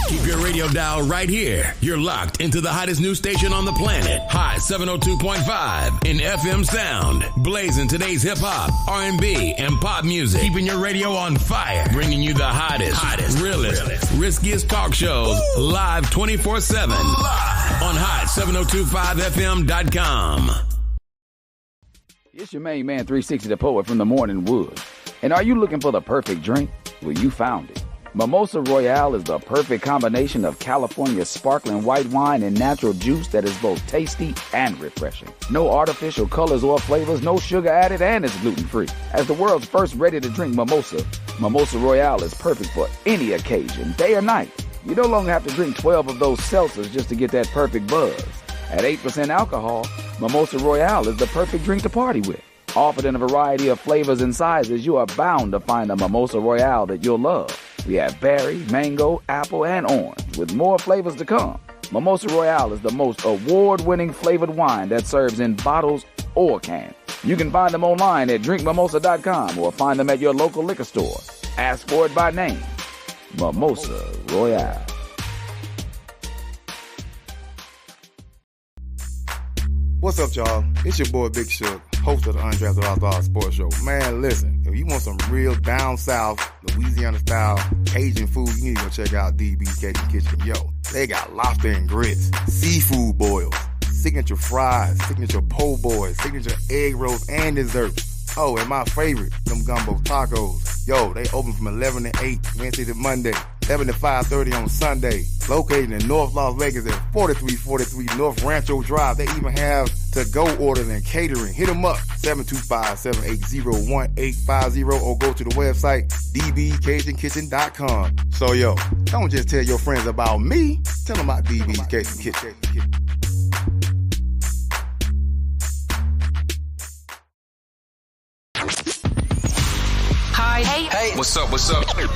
Keep your radio dial right here. You're locked into the hottest news station on the planet. Hot 702.5 in FM sound. Blazing today's hip-hop, R&B, and pop music. Keeping your radio on fire. Bringing you the hottest, realest, riskiest talk shows live 24/7 on hot7025fm.com. It's your main man 360 the Poet from the Morning Wood. And are you looking for the perfect drink? Well, you found it. Mimosa Royale is the perfect combination of California sparkling white wine and natural juice that is both tasty and refreshing. No artificial colors or flavors, no sugar added, and it's gluten-free. As the world's first ready-to-drink mimosa, Mimosa Royale is perfect for any occasion, day or night. You no longer have to drink 12 of those seltzers just to get that perfect buzz. At 8% alcohol, Mimosa Royale is the perfect drink to party with. Offered in a variety of flavors and sizes, you are bound to find a Mimosa Royale that you'll love. We have berry, mango, apple, and orange, with more flavors to come. Mimosa Royale is the most award-winning flavored wine that serves in bottles or cans. You can find them online at drinkmimosa.com or find them at your local liquor store. Ask for it by name. Mimosa Royale. What's up, y'all? It's your boy Big Shook, host of the Undrafted Outlaw Sports Show. Man, listen, if you want some real down south, Louisiana-style Cajun food, you need to go check out DB's Cajun Kitchen. Yo, they got lobster and grits, seafood boils, signature fries, signature po' boys, signature egg rolls, and desserts. Oh, and my favorite, them gumbo tacos. Yo, they open from 11 to 8, Wednesday to Monday, 7 to 5:30 on Sunday. Located in North Las Vegas at 4343 North Rancho Drive. They even have to-go ordering and catering. Hit them up, 725-780-1850, or go to the website, dbcajunkitchen.com. So, yo, don't just tell your friends about me. Tell them about DB's Cajun Kitchen. Hi. Hey. What's up?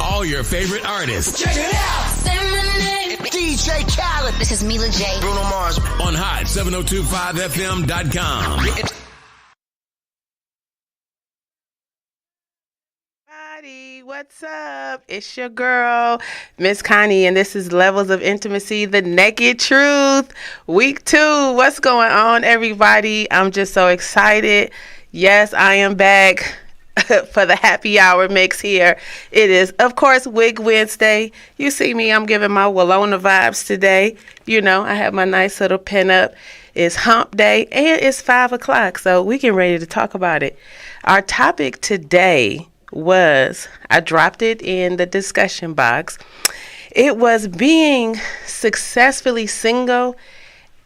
All your favorite artists. Check it out. Say my name. DJ Khaled. This is Mila J. Bruno Mars. On hot 7025fm.com. What's up? It's your girl, Miss Connie, and this is Levels of Intimacy, the Naked Truth, week 2. What's going on, everybody? I'm just so excited. Yes, I am back for the happy hour mix here. It is, of course, Wig Wednesday. You see me, I'm giving my Walona vibes today. You know, I have my nice little pin up. It's hump day, and it's 5 o'clock, so we get ready to talk about it. Our topic today was, I dropped it in the discussion box. It was being successfully single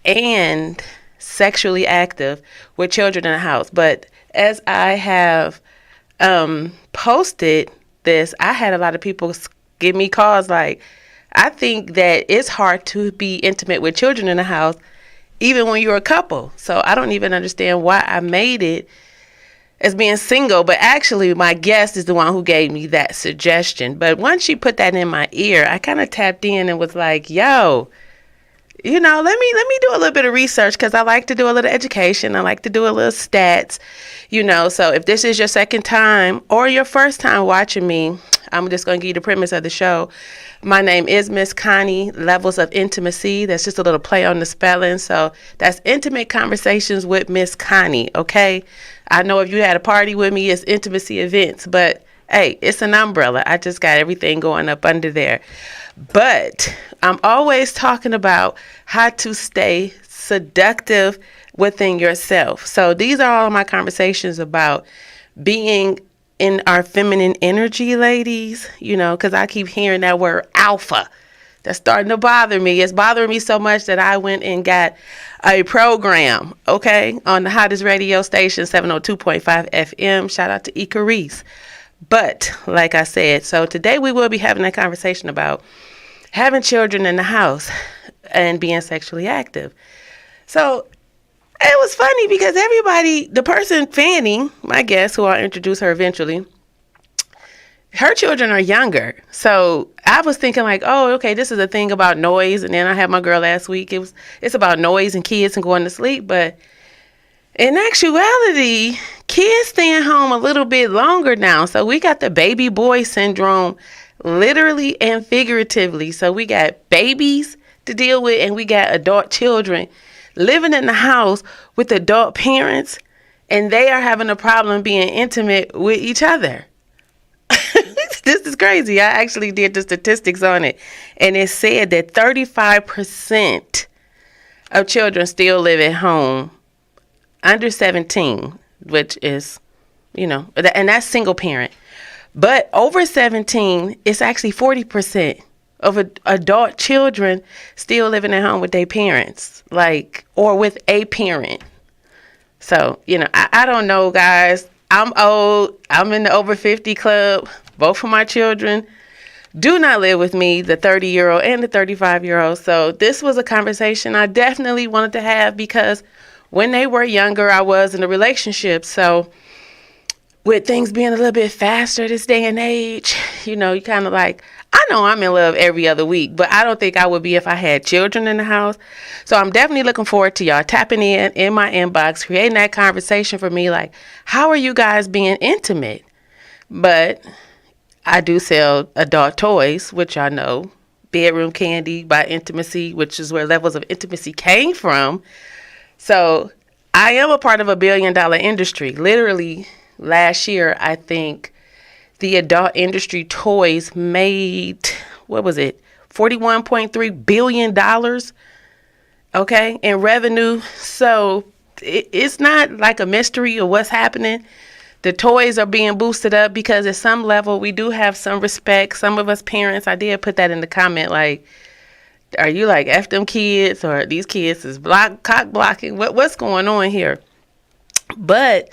and sexually active with children in the house. But as I have posted this, I had a lot of people give me calls like, I think that it's hard to be intimate with children in the house, even when you're a couple. So I don't even understand why I made it as being single, but actually my guest is the one who gave me that suggestion. But once she put that in my ear, I kind of tapped in and was like, yo, you know, let me do a little bit of research, because I like to do a little education. I like to do a little stats, you know. So if this is your second time or your first time watching me, I'm just going to give you the premise of the show. My name is Miss Connie, Levels of Intimacy. That's just a little play on the spelling. So that's Intimate Conversations with Miss Connie, okay? I know if you had a party with me, it's intimacy events, but hey, it's an umbrella. I just got everything going up under there. But I'm always talking about how to stay seductive within yourself. So these are all of my conversations about being in our feminine energy, ladies, you know, because I keep hearing that word alpha. That's starting to bother me. It's bothering me so much that I went and got a program, okay, on the hottest radio station, 702.5 FM. Shout out to Icarice. But like I said, so today we will be having a conversation about having children in the house and being sexually active. So it was funny because everybody, the person, Fanny, my guest, who I'll introduce her eventually, her children are younger. So I was thinking like, oh, okay, this is a thing about noise. And then I had my girl last week. It's about noise and kids and going to sleep. But in actuality, kids staying home a little bit longer now. So we got the baby boy syndrome literally and figuratively. So we got babies to deal with, and we got adult children living in the house with adult parents, and they are having a problem being intimate with each other. This is crazy. I actually did the statistics on it, and it said that 35% of children still live at home under 17, which is, and that's single parent. But over 17, it's actually 40% of adult children still living at home with their parents, or with a parent. So, I don't know, guys. I'm old. I'm in the over 50 club. Both of my children do not live with me, the 30-year-old and the 35-year-old. So this was a conversation I definitely wanted to have, because when they were younger, I was in a relationship. So with things being a little bit faster this day and age, you kind of I know I'm in love every other week, but I don't think I would be if I had children in the house. So I'm definitely looking forward to y'all tapping in my inbox, creating that conversation for me. How are you guys being intimate? But I do sell adult toys, which I know, Bedroom Candy by Intims.C, which is where Levels of Intimacy came from. So I am a part of $1 billion industry. Literally last year, I think the adult industry toys made, $41.3 billion, okay, in revenue. So it's not like a mystery of what's happening. The toys are being boosted up because at some level we do have some respect. Some of us parents, I did put that in the comment, are you F them kids, or these kids is cock blocking? What's going on here? But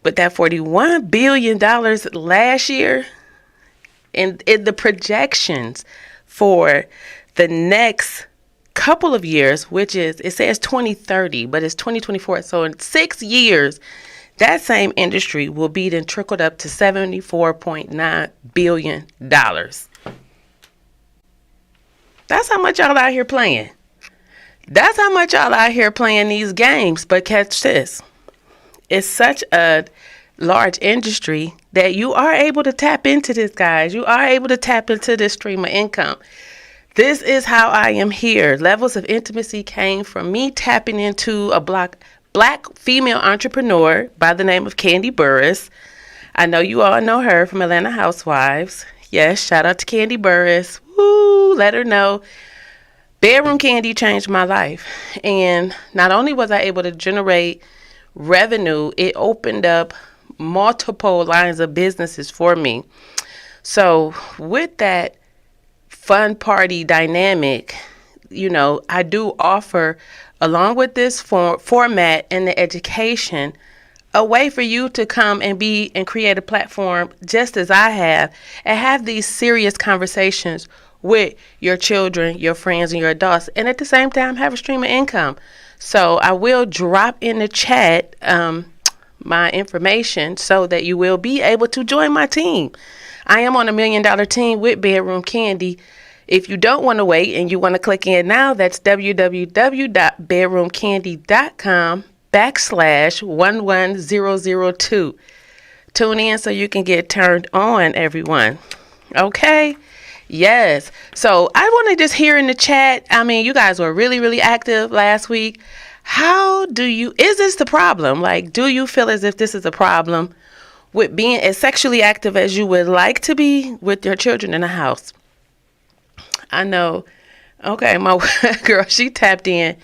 with that $41 billion last year, and the projections for the next couple of years, which is, it says 2030, but it's 2024. So in 6 years, that same industry will be then trickled up to $74.9 billion. That's how much y'all out here playing. That's how much y'all out here playing these games. But catch this. It's such a large industry that you are able to tap into this, guys. You are able to tap into this stream of income. This is how I am here. Levels of Intimacy came from me tapping into a black female entrepreneur by the name of Candy Burris. I know you all know her from Atlanta Housewives. Yes, shout out to Candy Burris. Woo, let her know. Bedroom Candy changed my life. And not only was I able to generate revenue, it opened up multiple lines of businesses for me. So with that fun party dynamic, I do offer, along with this format and the education, a way for you to come and create a platform just as I have, and have these serious conversations with your children, your friends, and your adults, and at the same time have a stream of income. So I will drop in the chat my information so that you will be able to join my team. I am on $1 million team with Bedroom Candy. If you don't want to wait and you want to click in now, that's www.bedroomcandy.com/11002. Tune in so you can get turned on, everyone. Okay? Yes. So I want to just hear in the chat. I mean, you guys were really, really active last week. Is this the problem? Do you feel as if this is a problem with being as sexually active as you would like to be with your children in the house? I know. Okay, my girl, she tapped in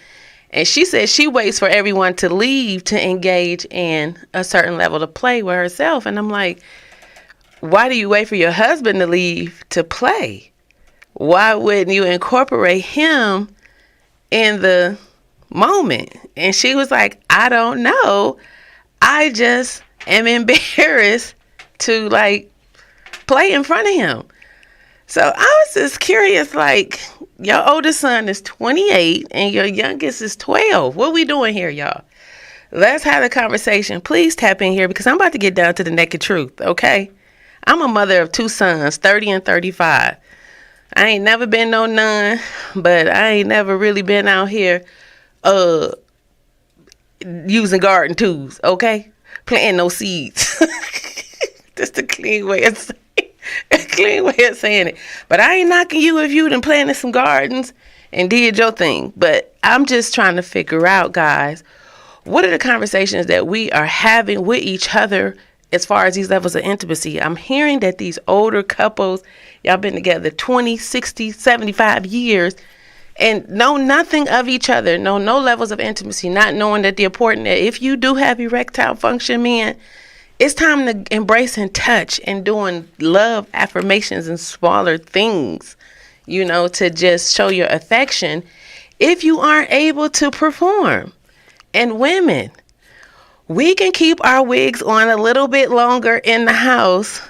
and she said she waits for everyone to leave to engage in a certain level of play with herself. And I'm like, why do you wait for your husband to leave to play? Why wouldn't you incorporate him in the moment? And she was like, I don't know. I just am embarrassed to play in front of him. So I was just curious, your oldest son is 28 and your youngest is 12. What we doing here, y'all? Let's have a conversation. Please tap in here because I'm about to get down to the naked truth, okay? I'm a mother of 2 sons, 30 and 35. I ain't never been no nun, but I ain't never really been out here using garden tools, okay? Planting no seeds. Just a clean way of saying it. clean way of saying it. But I ain't knocking you if you done planted some gardens and did your thing. But I'm just trying to figure out, guys, what are the conversations that we are having with each other as far as these levels of intimacy? I'm hearing that these older couples, y'all been together 20, 60, 75 years, and know nothing of each other, know no levels of intimacy, not knowing that the important, that if you do have erectile function, men, it's time to embrace and touch and doing love affirmations and smaller things, you know, to just show your affection if you aren't able to perform. And women, we can keep our wigs on a little bit longer in the house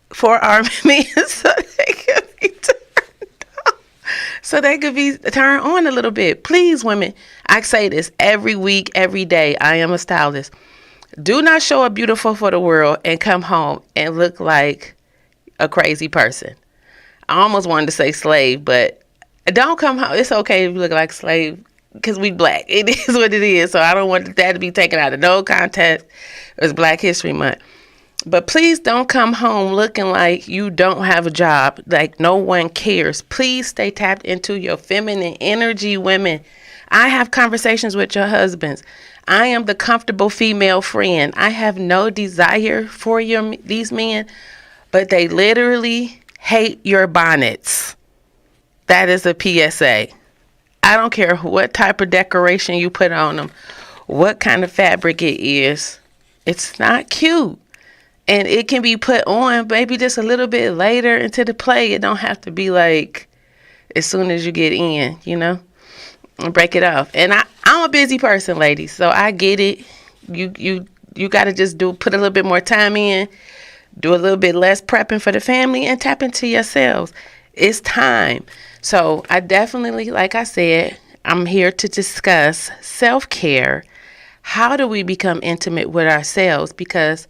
for our men so they can be turned on. So they could be turned on a little bit. Please, women, I say this every week, every day. I am a stylist. Do not show up beautiful for the world and come home and look like a crazy person. I almost wanted to say slave, but don't come home. It's okay if you look like a slave because we black. It is what it is. So I don't want that to be taken out of no context. It's Black History Month. But please don't come home looking like you don't have a job, like no one cares. Please stay tapped into your feminine energy, women. I have conversations with your husbands. I am the comfortable female friend. I have no desire for these men, but they literally hate your bonnets. That is a PSA. I don't care what type of decoration you put on them, what kind of fabric it is. It's not cute. And it can be put on maybe just a little bit later into the play. It don't have to be like as soon as you get in, you know, and break it off. And I'm a busy person, ladies, so I get it. You got to just put a little bit more time in, do a little bit less prepping for the family, and tap into yourselves. It's time. So I definitely, like I said, I'm here to discuss self-care. How do we become intimate with ourselves? Because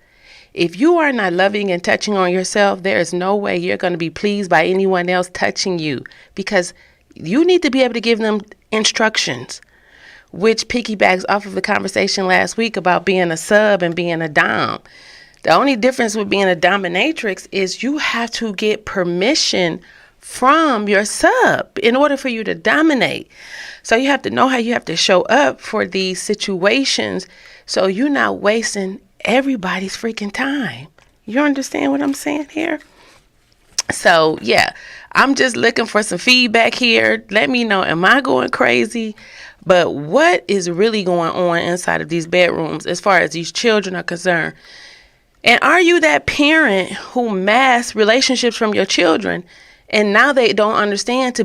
if you are not loving and touching on yourself, there is no way you're going to be pleased by anyone else touching you, because you need to be able to give them instructions, which piggybacks off of the conversation last week about being a sub and being a dom. The only difference with being a dominatrix is you have to get permission from your sub in order for you to dominate. So you have to know how you have to show up for these situations so you're not wasting everybody's freaking time. You understand what I'm saying here? So yeah, I'm just looking for some feedback here. Let me know, am I going crazy? But what is really going on inside of these bedrooms as far as these children are concerned? And are you that parent who masks relationships from your children, and now they don't understand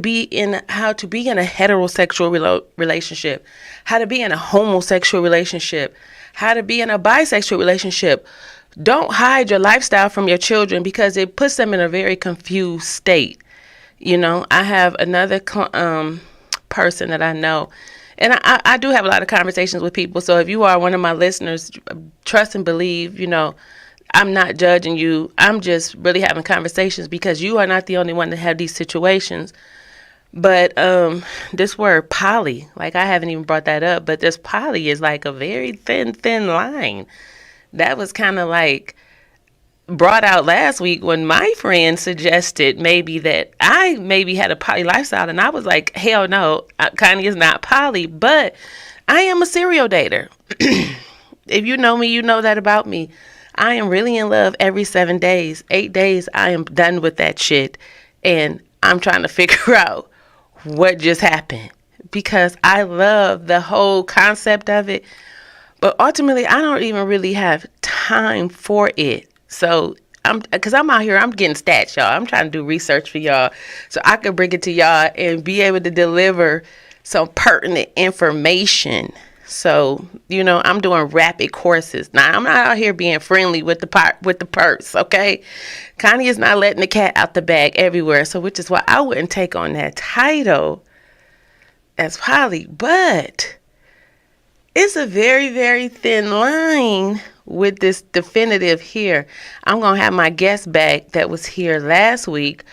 how to be in a heterosexual relationship, how to be in a homosexual relationship, how to be in a bisexual relationship? Don't hide your lifestyle from your children, because it puts them in a very confused state. You know, I have another person that I know, and I do have a lot of conversations with people. So if you are one of my listeners, trust and believe, you know, I'm not judging you. I'm just really having conversations, because you are not the only one that have these situations. But this word poly, like I haven't even brought that up, but this poly is like a very thin line. That was kind of like brought out last week when my friend suggested maybe that I had a poly lifestyle, and I was like, hell no, Connie is not poly, but I am a serial dater. If you know me, you know that about me. I am really in love every 7 days. 8 days, I am done with that shit, and I'm trying to figure out what just happened, because I love the whole concept of it, but ultimately I don't even really have time for it. So because I'm out here, I'm getting stats, y'all. I'm trying to do research for y'all so I can bring it to y'all and be able to deliver some pertinent information. So, you know, I'm doing rapid courses. Now, I'm not out here being friendly with the purse, okay? Connie is not letting the cat out the bag everywhere, so which is why I wouldn't take on that title as poly. But it's a very, very thin line with this definitive here. I'm going to have my guest back that was here last week,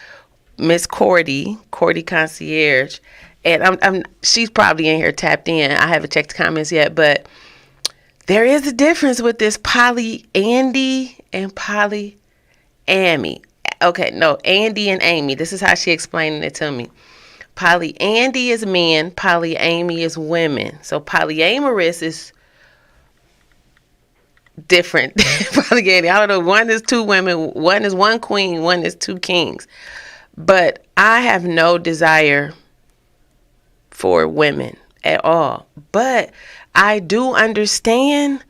Miss Cordy Concierge. And she's probably in here tapped in. I haven't checked the comments yet, but there is a difference with this poly Andy and poly Amy. Okay, no, Andy and Amy. This is how she explained it to me. Polyandy is men, polyamy is women. So polyamorous is different. Polygamy. I don't know. One is 2 women, one is 1 queen, one is 2 kings. But I have no desire for women at all. But I do understand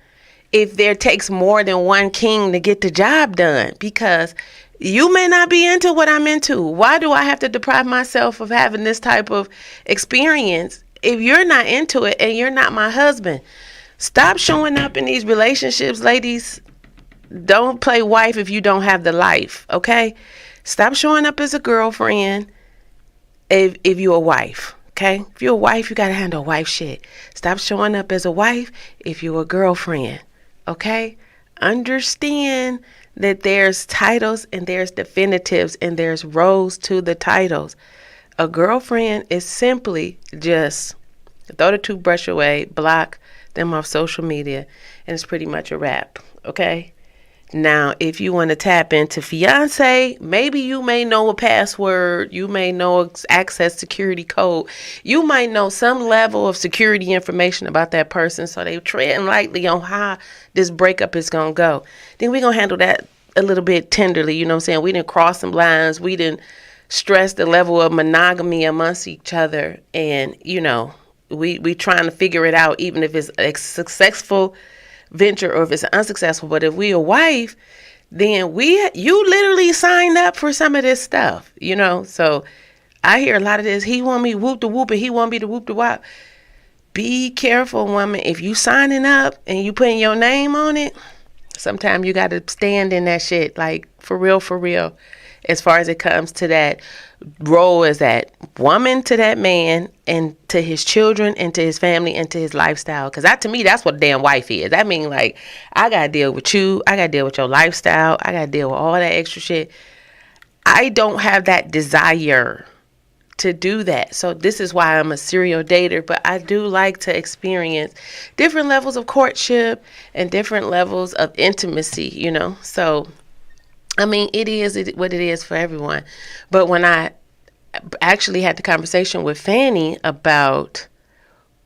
if there takes more than 1 king to get the job done, because you may not be into what I'm into. Why do I have to deprive myself of having this type of experience if you're not into it and you're not my husband? Stop showing up in these relationships, ladies. Don't play wife if you don't have the life, okay? Stop showing up as a girlfriend if you're a wife, okay? If you're a wife, you got to handle wife shit. Stop showing up as a wife if you're a girlfriend, okay? Understand that there's titles and there's definitives and there's roles to the titles. A girlfriend is simply just throw the toothbrush away, block them off social media, and it's pretty much a wrap, okay? Now, if you want to tap into fiance, maybe you may know a password, you may know access security code, you might know some level of security information about that person, so they treading lightly on how this breakup is going to go. Then we're going to handle that a little bit tenderly, you know what I'm saying? We didn't cross some lines, we didn't stress the level of monogamy amongst each other, and, you know, we trying to figure it out, even if it's a successful venture or if it's unsuccessful. But if we a wife, then you literally signed up for some of this stuff, you know. So I hear a lot of this. He want me whoop the whoop and he want me to whoop the whop. Be careful, woman. If you signing up and you putting your name on it, sometimes you got to stand in that shit, like for real. As far as it comes to that role as that woman to that man and to his children and to his family and to his lifestyle. Because to me, that's what a damn wife is. That means, like, I got to deal with you. I got to deal with your lifestyle. I got to deal with all that extra shit. I don't have that desire to do that. So this is why I'm a serial dater. But I do like to experience different levels of courtship and different levels of intimacy, you know. So I mean, it is what it is for everyone. But when I actually had the conversation with Fanny about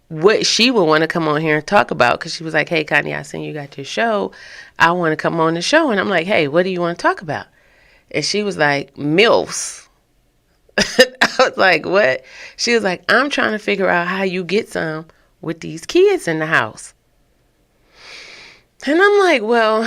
what she would want to come on here and talk about, because she was like, hey, Connie, I seen you got your show. I want to come on the show. And I'm like, hey, what do you want to talk about? And she was like, MILFs. I was like, what? She was like, I'm trying to figure out how you get some with these kids in the house. And I'm like, well,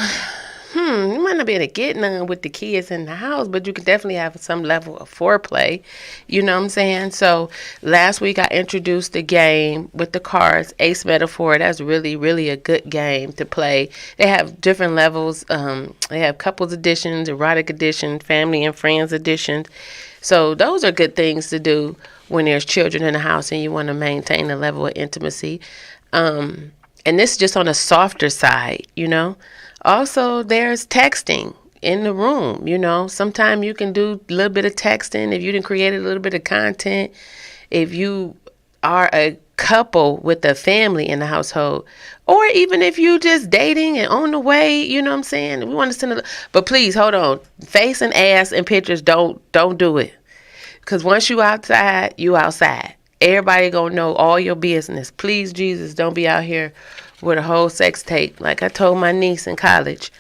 you might not be able to get none with the kids in the house, but you can definitely have some level of foreplay. You know what I'm saying? So last week I introduced the game with the cards, Ace Metaphor. That's really, really a good game to play. They have different levels. They have couples editions, erotic edition, family and friends editions. So those are good things to do when there's children in the house and you want to maintain a level of intimacy. And this is just on a softer side, you know. Also, there's texting in the room, you know. Sometimes you can do a little bit of texting if you didn't create a little bit of content. If you are a couple with a family in the household, or even if you just dating and on the way, you know what I'm saying? We want to send but please, hold on. Face and ass and pictures, don't do it. Because once you outside, you outside. Everybody gonna know all your business. Please, Jesus, don't be out here with a whole sex tape. Like I told my niece in college,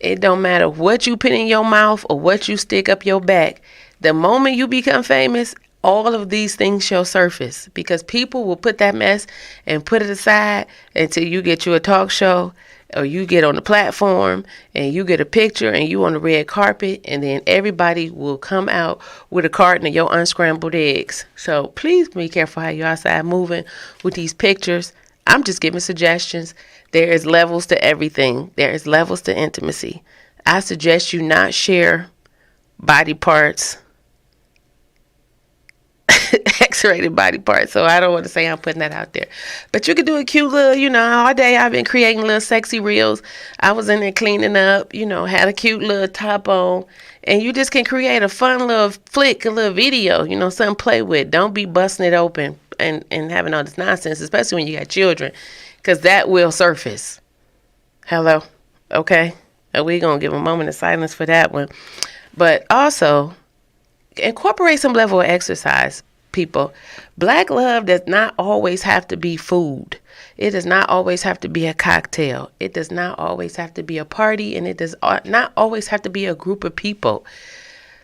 it don't matter what you put in your mouth or what you stick up your back. The moment you become famous, all of these things shall surface, because people will put that mess and put it aside until you get you a talk show or you get on the platform and you get a picture and you on the red carpet, and then everybody will come out with a carton of your unscrambled eggs. So please be careful how you're outside moving with these pictures. I'm just giving suggestions. There is levels to everything. There is levels to intimacy. I suggest you not share body parts, X-rated body parts. So I don't want to say I'm putting that out there. But you could do a cute little, you know, all day I've been creating little sexy reels. I was in there cleaning up, you know, had a cute little top on. And you just can create a fun little flick, a little video, you know, something to play with. Don't be busting it open and having all this nonsense, especially when you got children, because that will surface. Hello? Okay? And we're going to give a moment of silence for that one. But also, incorporate some level of exercise, people. Black love does not always have to be food. It does not always have to be a cocktail. It does not always have to be a party, and it does not always have to be a group of people.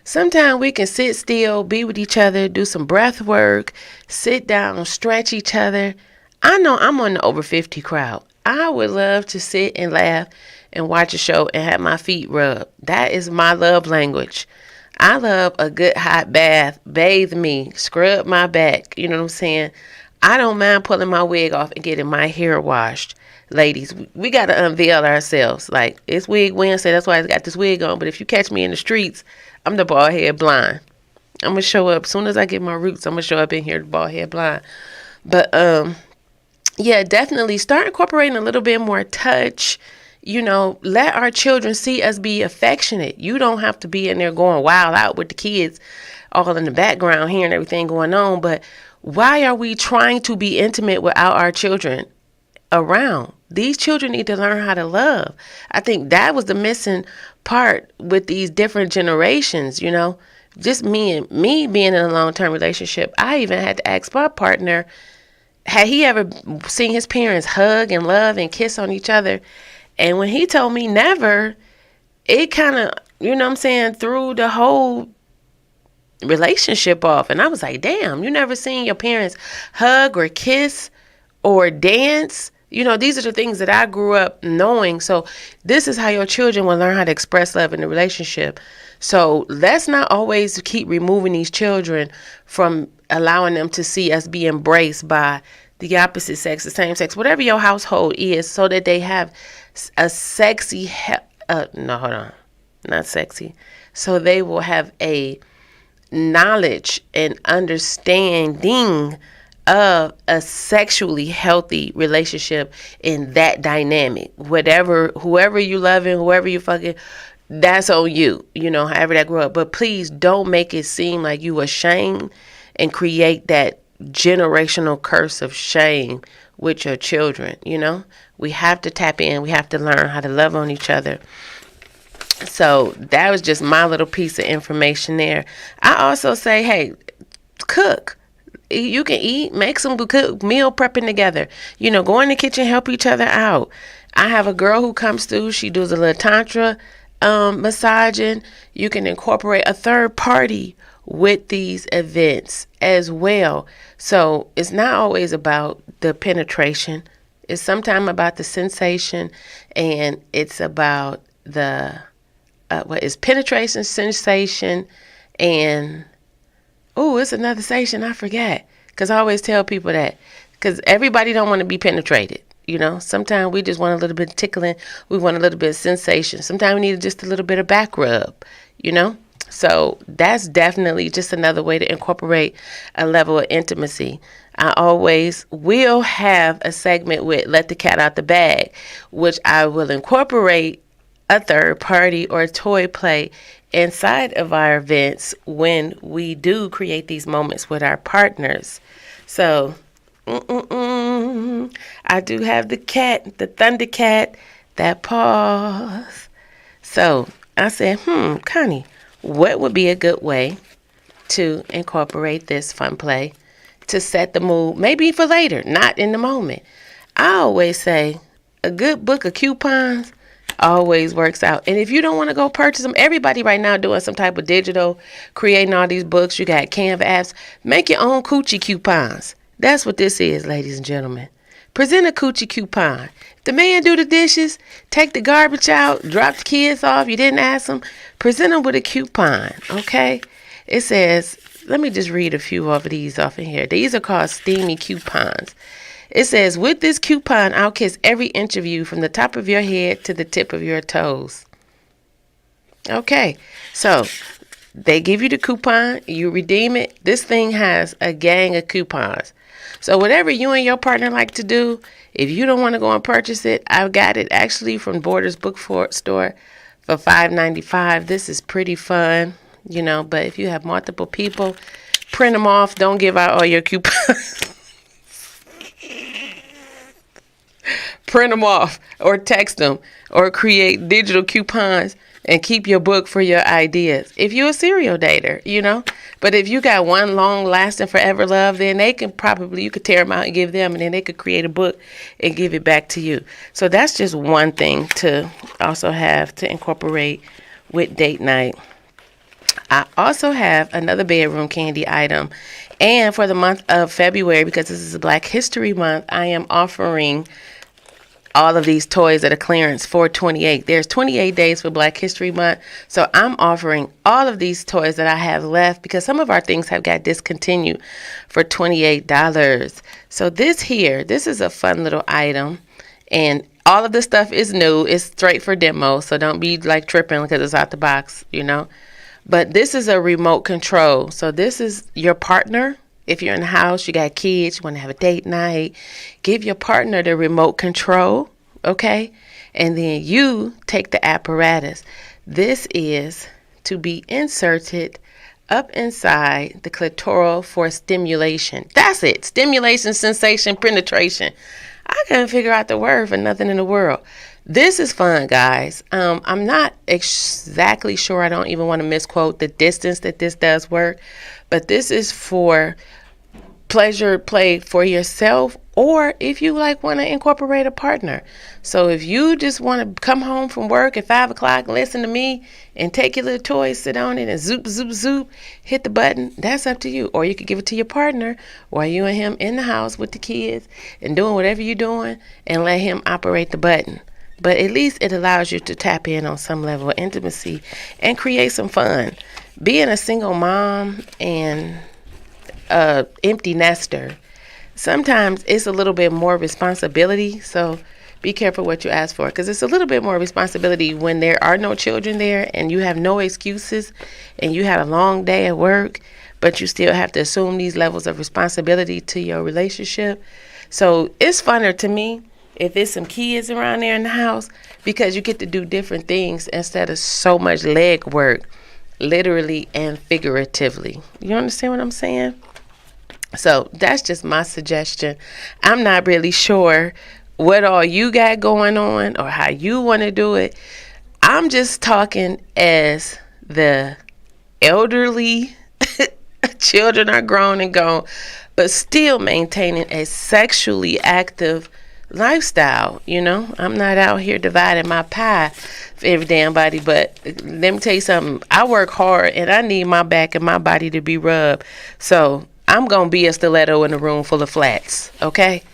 Sometimes we can sit still, be with each other, do some breath work, sit down, stretch each other. I know I'm on the over 50 crowd. I would love to sit and laugh and watch a show and have my feet rubbed. That is my love language. I love a good hot bath, bathe me, scrub my back. You know what I'm saying? I don't mind pulling my wig off and getting my hair washed. Ladies, we got to unveil ourselves. Like, it's Wig Wednesday. That's why I got this wig on. But if you catch me in the streets, I'm the bald head blonde. I'm going to show up. As soon as I get my roots, I'm going to show up in here the bald head blonde. But, yeah, definitely start incorporating a little bit more touch. You know, let our children see us be affectionate. You don't have to be in there going wild out with the kids all in the background, hearing everything going on. But why are we trying to be intimate without our children around? These children need to learn how to love. I think that was the missing part with these different generations, you know. Just me being in a long-term relationship, I even had to ask my partner, had he ever seen his parents hug and love and kiss on each other? And when he told me never, it kind of, you know what I'm saying, threw the whole relationship off. And I was like, damn, you never seen your parents hug or kiss or dance? You know, these are the things that I grew up knowing. So this is how your children will learn how to express love in the relationship. So let's not always keep removing these children from allowing them to see us be embraced by the opposite sex, the same sex, whatever your household is, so that they have a sexy, not sexy. So they will have a knowledge and understanding of a sexually healthy relationship in that dynamic. Whoever you loving, whoever you fucking, that's on you, you know, however that grew up. But please don't make it seem like you ashamed and create that generational curse of shame with your children. You know, we have to tap in. We have to learn how to love on each other. So that was just my little piece of information there. I also say, hey, cook. You can eat, make some good meal prepping together. You know, go in the kitchen, help each other out. I have a girl who comes through. She does a little tantra massaging. You can incorporate a third party with these events as well. So it's not always about the penetration. It's sometimes about the sensation, and it's about the what is penetration, sensation, and it's another sensation I forgot. Because I always tell people that. Because everybody don't want to be penetrated. You know, sometimes we just want a little bit of tickling. We want a little bit of sensation. Sometimes we need just a little bit of back rub, you know. So that's definitely just another way to incorporate a level of intimacy. I always will have a segment with Let the Cat Out the Bag, which I will incorporate a third party or toy play inside of our events when we do create these moments with our partners. So, I do have the cat, the Thundercat, that paws. So I said, Connie, what would be a good way to incorporate this fun play to set the mood, maybe for later, not in the moment? I always say a good book of coupons always works out. And if you don't want to go purchase them, everybody right now doing some type of digital, creating all these books. You got Canva apps. Make your own coochie coupons. That's what this is, ladies and gentlemen. Present a coochie coupon. If the man do the dishes, take the garbage out, drop the kids off, you didn't ask them, present them with a coupon, okay? It says, let me just read a few of these off in here. These are called steamy coupons. It says, with this coupon, I'll kiss every inch of you from the top of your head to the tip of your toes. Okay, so they give you the coupon, you redeem it. This thing has a gang of coupons. So whatever you and your partner like to do, if you don't want to go and purchase it, I've got it actually from Borders Book Store for $5.95. This is pretty fun, you know, but if you have multiple people, print them off. Don't give out all your coupons. Print them off or text them or create digital coupons and keep your book for your ideas. If you're a serial dater, but if you got one long lasting forever love, then you could tear them out and give them, and then they could create a book and give it back to you. So that's just one thing to also have to incorporate with date night. I also have another bedroom candy item. And for the month of February, because this is Black History Month, I am offering all of these toys at a clearance for 28. There's 28 days for Black History Month. So I'm offering all of these toys that I have left because some of our things have got discontinued for $28. So this is a fun little item. And all of this stuff is new. It's straight for demo. So don't be like tripping because it's out the box, But this is a remote control. So this is your partner. If you're in the house, you got kids, you want to have a date night, give your partner the remote control, okay? And then you take the apparatus. This is to be inserted up inside the clitoral for stimulation. That's it. Stimulation, sensation, penetration. I couldn't figure out the word for nothing in the world. This is fun, guys. I'm not exactly sure. I don't even want to misquote the distance that this does work. But this is for pleasure play for yourself, or if you want to incorporate a partner. So if you just want to come home from work at 5 o'clock and listen to me and take your little toy, sit on it and zoop, zoop, zoop, hit the button, that's up to you. Or you could give it to your partner while you and him in the house with the kids and doing whatever you're doing and let him operate the button. But at least it allows you to tap in on some level of intimacy and create some fun. Being a single mom and empty nester, sometimes it's a little bit more responsibility. So be careful what you ask for, because it's a little bit more responsibility when there are no children there and you have no excuses and you had a long day at work, but you still have to assume these levels of responsibility to your relationship. So it's funner to me if there's some kids around there in the house, because you get to do different things instead of so much leg work, literally and figuratively. You understand what I'm saying? So that's just my suggestion. I'm not really sure what all you got going on or how you want to do it. I'm just talking as the elderly. Children are grown and gone, but still maintaining a sexually active lifestyle. I'm not out here dividing my pie for every damn body, but let me tell you something. I work hard and I need my back and my body to be rubbed. So I'm going to be a stiletto in a room full of flats, okay?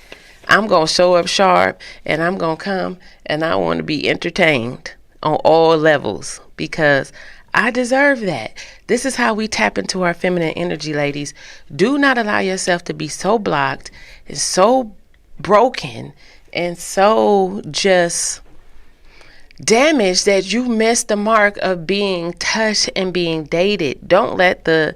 I'm going to show up sharp and I'm going to come and I want to be entertained on all levels because I deserve that. This is how we tap into our feminine energy, ladies. Do not allow yourself to be so blocked and so broken and so just damaged that you miss the mark of being touched and being dated. Don't let the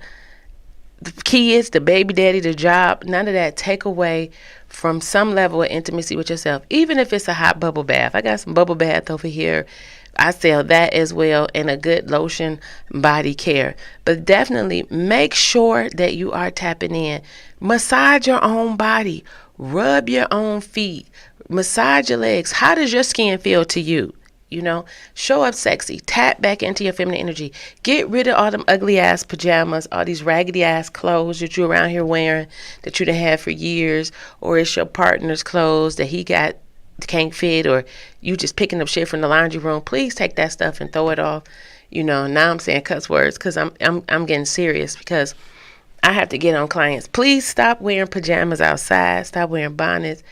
kids, the baby daddy, the job, none of that take away from some level of intimacy with yourself, even if it's a hot bubble bath. I got some bubble bath over here. I sell that as well, and a good lotion body care. But definitely make sure that you are tapping in. Massage your own body. Rub your own feet. Massage your legs. How does your skin feel to you? Show up sexy. Tap back into your feminine energy. Get rid of all them ugly ass pajamas, all these raggedy ass clothes that you're around here wearing that you done had for years, or it's your partner's clothes that he can't fit, or you just picking up shit from the laundry room. Please take that stuff and throw it off. Now I'm saying cuss words because I'm getting serious, because I have to get on clients. Please stop wearing pajamas outside. Stop wearing bonnets.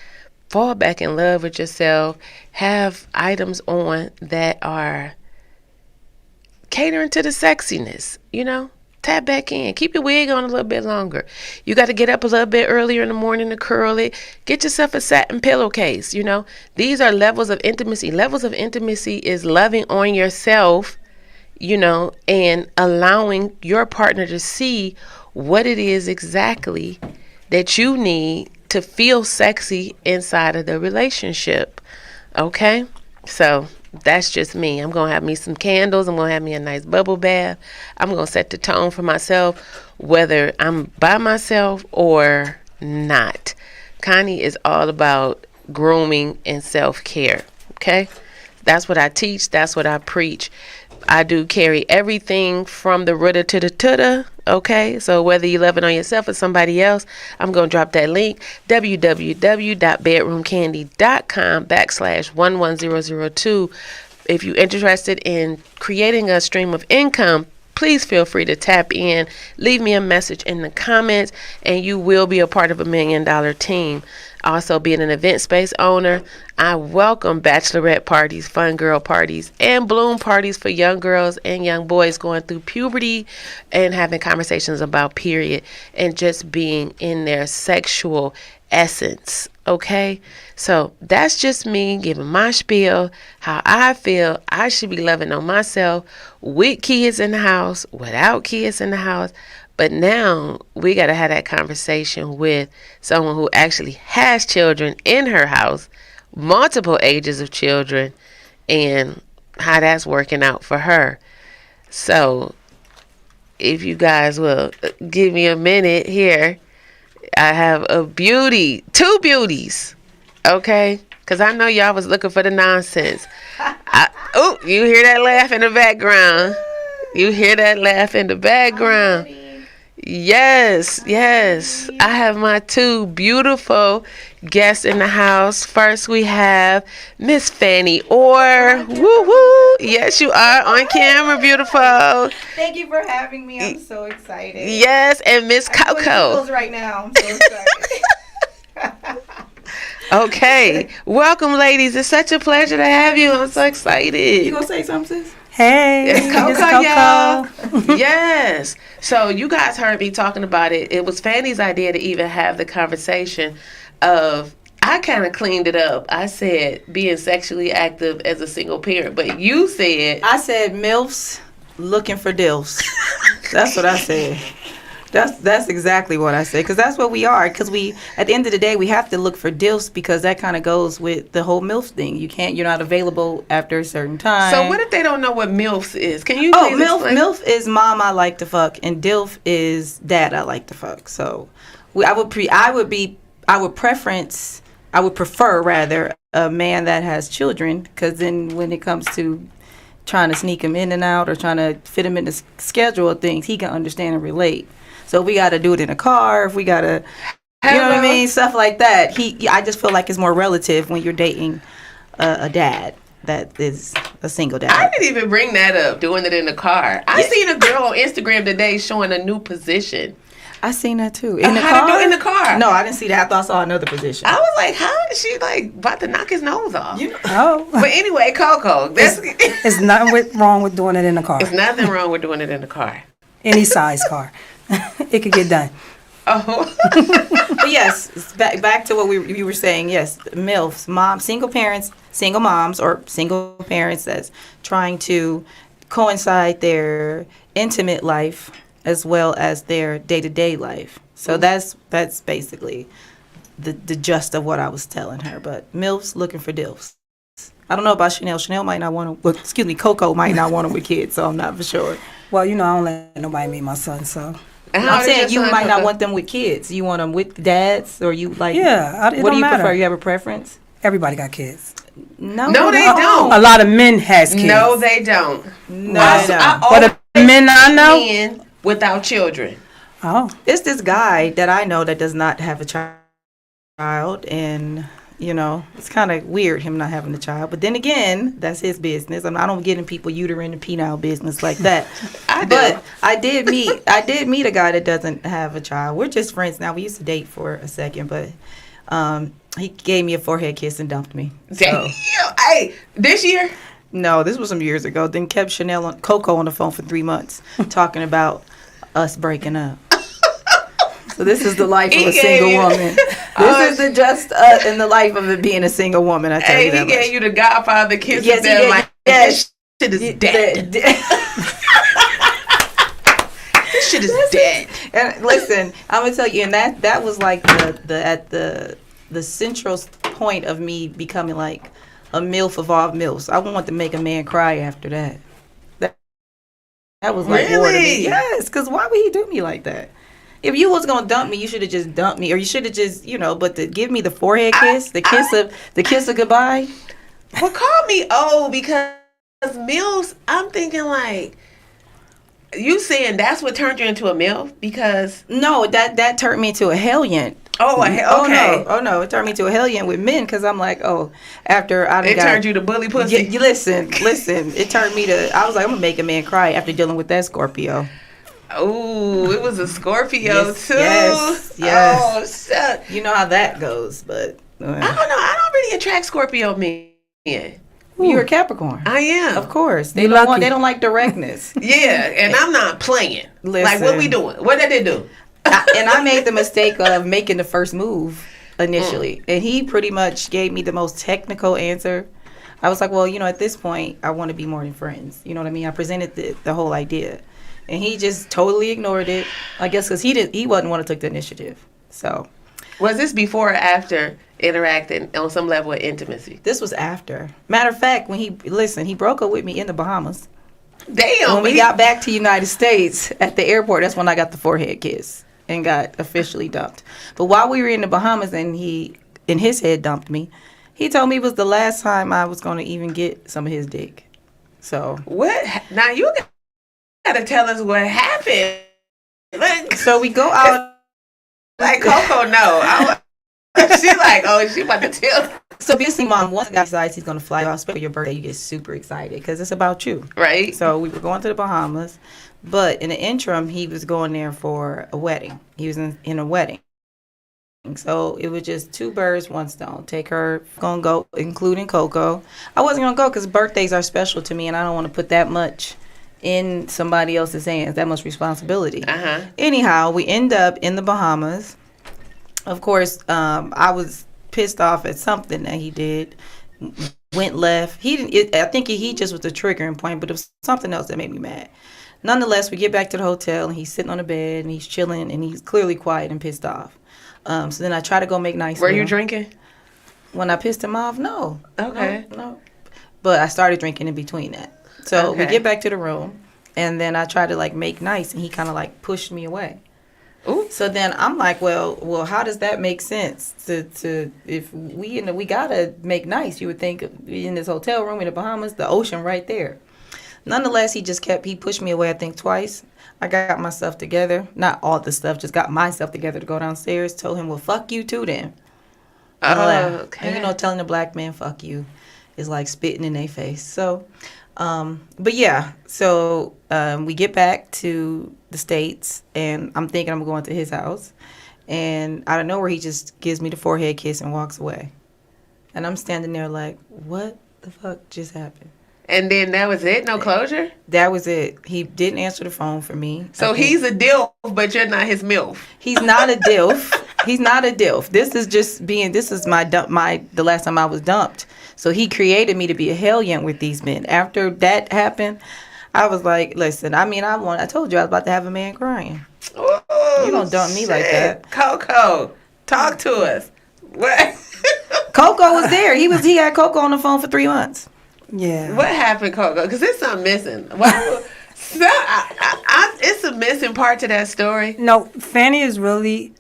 Fall back in love with yourself. Have items on that are catering to the sexiness, Tap back in. Keep your wig on a little bit longer. You got to get up a little bit earlier in the morning to curl it. Get yourself a satin pillowcase, These are levels of intimacy. Levels of intimacy is loving on yourself, and allowing your partner to see what it is exactly that you need to feel sexy inside of the relationship. Okay? So that's just me. I'm going to have me some candles. I'm going to have me a nice bubble bath. I'm going to set the tone for myself, whether I'm by myself or not. Connie is all about grooming and self-care. Okay? That's what I teach. That's what I preach. I do carry everything from the rooter to the tutor. Okay, so whether you love it on yourself or somebody else, I'm going to drop that link, www.bedroomcandy.com/11002. If you're interested in creating a stream of income, please feel free to tap in, leave me a message in the comments, and you will be a part of $1 million team. Also, being an event space owner, I welcome bachelorette parties, fun girl parties, and bloom parties for young girls and young boys going through puberty and having conversations about period and just being in their sexual essence. Okay, so that's just me giving my spiel, how I feel I should be loving on myself with kids in the house, without kids in the house. But now we got to have that conversation with someone who actually has children in her house, multiple ages of children, and how that's working out for her. So if you guys will give me a minute here, I have a beauty, 2 beauties, okay? Because I know y'all was looking for the nonsense. Oh, you hear that laugh in the background. You hear that laugh in the background. Yes. I have my 2 beautiful guests in the house. First, we have Miss Fanny Orr. Woo. Yes, you are on camera, beautiful. Thank you for having me. I'm so excited. Yes, and Miss Coco. Right now. I'm so excited. Okay. Welcome, ladies. It's such a pleasure to have you. I'm so excited. You gonna say something, sis? Hey, it's Coco, y'all. Yes. So you guys heard me talking about it. It was Fanny's idea to even have the conversation of, I kind of cleaned it up. I said being sexually active as a single parent, but you said. I said MILFs looking for DILFs. That's what I said. That's exactly what I said, because that's what we are. Because we, at the end of the day, we have to look for DILFs, because that kind of goes with the whole MILF thing. You're not available after a certain time. So what if they don't know what MILFs is? Can you please explain? MILF is mom I like to fuck, and DILF is dad I like to fuck. So I would prefer a man that has children, because then when it comes to trying to sneak him in and out or trying to fit him in the schedule of things, he can understand and relate. So we got to do it in a car. If we got to, you know what I mean? Stuff like that. I just feel like it's more relative when you're dating a dad that is a single dad. I didn't even bring that up, doing it in the car. I seen a girl on Instagram today showing a new position. I seen that too. In the how car? to do it in the car. No, I didn't see that. I thought I saw another position. I was like, how is she about to knock his nose off? Oh. But anyway, Coco, it's nothing wrong with doing it in the car. It's nothing wrong with doing it in the car. Any size car. It could get done. Oh. But yes, back to what you were saying. Yes, MILFs, single parents, single moms, or single parents that's trying to coincide their intimate life as well as their day-to-day life. So that's basically the gist of what I was telling her. But MILFs looking for DILFs. I don't know about Chanel. Chanel might not want them. Coco might not want them with kids, so I'm not for sure. Well, I don't let nobody meet my son, so. I'm saying you might not want them with kids. You want them with dads, or you like? Yeah, what do you prefer? You have a preference? Everybody got kids. No, they don't. A lot of men has kids. No, they don't. No, but the men I know, men without children. Oh, it's this guy that I know that does not have a child, and it's kind of weird him not having a child. But then again, that's his business. I don't get in people uterine and penile business like that. I did meet a guy that doesn't have a child. We're just friends now. We used to date for a second, but he gave me a forehead kiss and dumped me. Damn. Hey, this year? No, this was some years ago. Then kept Coco on the phone for 3 months talking about us breaking up. So this is the life of a single woman. This is the just in the life of it being a single woman. I tell you that. He gave you the Godfather kiss. Yes, he did. Like, yes, this shit is dead. This shit is dead. And listen, I'm gonna tell you, and that was like the central point of me becoming like a MILF of all MILFs. I want to make a man cry after that. That was like war to me. Yes, because why would he do me like that? If you was gonna dump me, you should have just dumped me, or you should have just, but to give me the forehead kiss, the kiss of goodbye. Well, call me old because MILFs, I'm thinking like, you saying that's what turned you into a MILF? Because No, that turned me into a hellion. okay. Oh no, it turned me to a hellion with men because I'm like, after I It turned you to bully pussy. You listen. It turned me to. I was like, I'm gonna make a man cry after dealing with that Scorpio. Oh, it was a Scorpio too. Yes. Oh, shit. You know how that goes, but I don't know. I don't really attract Scorpio men. you're a Capricorn. I am. Of course, You lucky. they don't like directness. Yeah, and I'm not playing. Like, what we doing? What did they do? And I made the mistake of making the first move initially, and he pretty much gave me the most technical answer. I was like, well, at this point, I want to be more than friends. You know what I mean? I presented the whole idea, and he just totally ignored it. I guess because he wasn't one who took the initiative. So, Was this before or after interacting on some level of intimacy? this was after. Matter of fact, when he broke up with me in the Bahamas. Damn. When we got back to United States at the airport, that's when I got the forehead kiss and got officially dumped. But while we were in the Bahamas and he, in his head, dumped me, he told me it was the last time I was going to even get some of his dick. So. What? Now you gotta tell us what happened. Like, So we go out. like Coco, no. She like, oh, she about to tell. So basically, Mom, once the guy decides he's going to fly you out, especially for your birthday, you get super excited because it's about you. Right. So we were going to the Bahamas, but in the interim, he was going there for a wedding. He was in a wedding. So it was just two birds, one stone. Take her, gonna go, including Coco. I wasn't gonna go because birthdays are special to me, and I don't want to put that much in somebody else's hands, that much responsibility. Anyhow, we end up in the Bahamas. Of course, I was pissed off at something that he did. Went left. He didn't. I think he just was the triggering point, but it was something else that made me mad. Nonetheless, we get back to the hotel, and he's sitting on the bed, and he's chilling, and he's clearly quiet and pissed off. So then I try to go make nice. Were with you him. drinking? When I pissed him off, no. Okay. No. But I started drinking in between that. So we Okay. get back to the room, and then I try to like make nice, and he kind of like pushed me away. Ooh. So then I'm like, well, how does that make sense? To if we gotta make nice, you would think in this hotel room in the Bahamas, the ocean right there. Nonetheless, he pushed me away, I think twice. I got myself together, not all the stuff, just got myself together to go downstairs. Told him, well, fuck you too then. And left. Okay. And telling a black man fuck you is like spitting in their face. So, but yeah, so we get back to the States, and I'm thinking I'm going to his house, and out of nowhere he just gives me the forehead kiss and walks away, and I'm standing there like, what the fuck just happened? And then that was it? No closure? That was it. He didn't answer the phone for me. So he's a DILF, but you're not his MILF. He's not a DILF. He's not a DILF. This is the last time I was dumped. So he created me to be a hellion with these men. After that happened, I was like, listen, I told you I was about to have a man crying. Oh, You don't dump me like that. Coco, talk to us. What? Coco was there. He had Coco on the phone for 3 months. Yeah. What happened, Coco? Because there's something missing. It's a missing part to that story. No, Fanny is really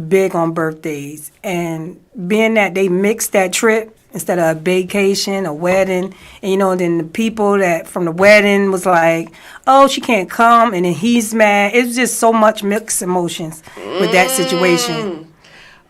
big on birthdays. And being that they mixed that trip instead of a vacation, a wedding, and then the people that from the wedding was like, oh, she can't come, and then he's mad. It was just so much mixed emotions with that situation.